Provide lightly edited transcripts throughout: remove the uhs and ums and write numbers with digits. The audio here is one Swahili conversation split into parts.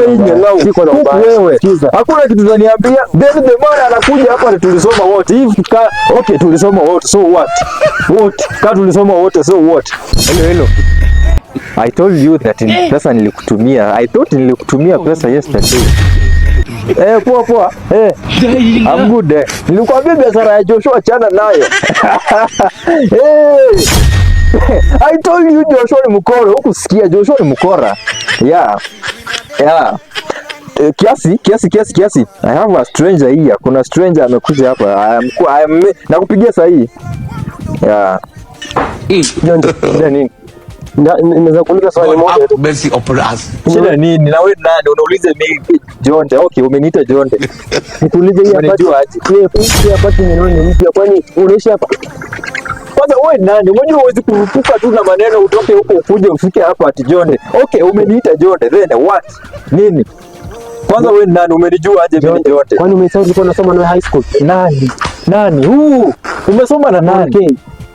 Wewe hakuna kitu unaniambia. Then the man anakuja hapa tulisoma wote. Okay, tulisoma wote. So what? What? Kama tulisoma wote, so what? Hello. I told you that pesa nilikutumia. I thought nilikutumia pesa yesterday. Poa. I'm good. Nilikwambia biashara ya Joshua chana nayo. I told you Joshua ni mkora. Hukusikia Joshua ni mkora. Yeah. Kiasi. I have a stranger here. Kuna stranger amekuja hapa. Nakupigia saa hii. Yeah. Nini? Naweza kuuliza swali moja tu. Shida nini? Na wewe nani? Unauliza mimi Jonde. Okay, umeniita Jonde. Nikuulize hii hapa. Hii hapa ni mpya. Kwani unaishi hapa? Kwanza wewe nani? Unajua huwezi kurupuka tu na maneno utoke huko ukuje ufike hapa ati Jonde. Okay, umeniita Jonde. Then what? Nini? Kwanza wewe nani? Umenijua aje mimi Jonde? Kwani umesahau ulikuwa unasoma na high school? Nani? Umesoma na nani? Okay.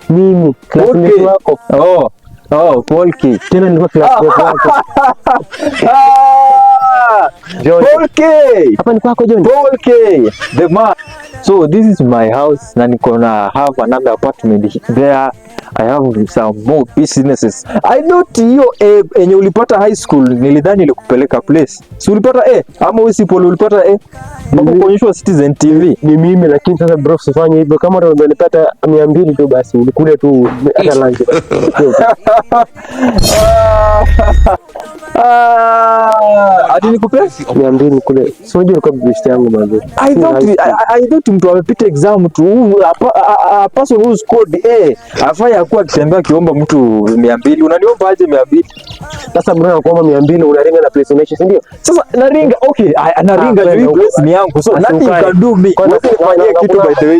Mimi, classmate wako. Paul K. Tena nilikuwa classmate wako. Paul K. Hapa ni kwako John. Paul K. The man. So this is my house na niko na have another apartment there. I have some more businesses. I thought hiyo enye ulipata high school nilidhani ilikupeleka place. Si ulipata ama wewe si Paul ulipata Bako kuonyeshwa Citizen TV. Ni mimi lakini sasa bro usifanye hivyo kama unanipata 200 tu basi ulikule tu hata lunch. Ati nikupe 200 kule. Sio unajua kwa best yangu manzo. I thought mtu amepita exam tu a person who scored afaya kuwa akitembea kiomba mtu 200. Unaniomba aje 200? Sasa bro nakuomba 200 unaringa na place unaishi si ndio? Sasa naringa naringa juu place ni yangu. So nothing you can do me. Kwa nini ufanyie kitu by the way?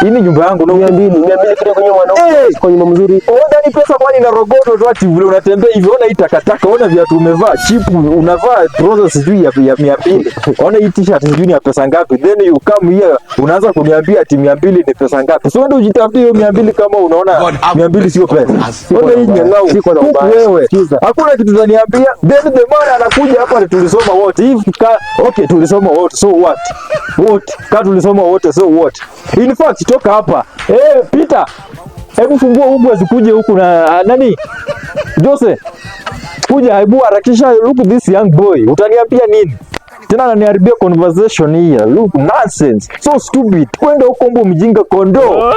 Hii ni nyumba yangu na 200 kile kwenye mwanao. Kwa nyumba mzuri. Ona ni pesa kwani na roboto tu ati vile unatembea hivi ona hii takataka ona viatu umevaa cheap unavaa trousers sijui ya 200. Ona hii t-shirt sijui ni ya pesa ngapi. Then you come here unaanza kuniambia ati 200 ni pesa ngapi. So ndio ujitafutie hiyo 200 kama unaona 200 sio pesa. Ona hii nyang'au. Wewe. Hakuna kitu unaniambia. Then the man anakuja hapa tulisoma wote. Okay, tulisoma wote. So what? Kama tulisoma wote so what? In fact toka hapa. Peter. Hebu fungua huku asikuje huku na nani? Jose. Kuja hebu harakisha look this young boy. Utaniambia nini? Tena ananiharibia conversation hii. Look nonsense. So stupid. Kwenda huko mjinga kondoo.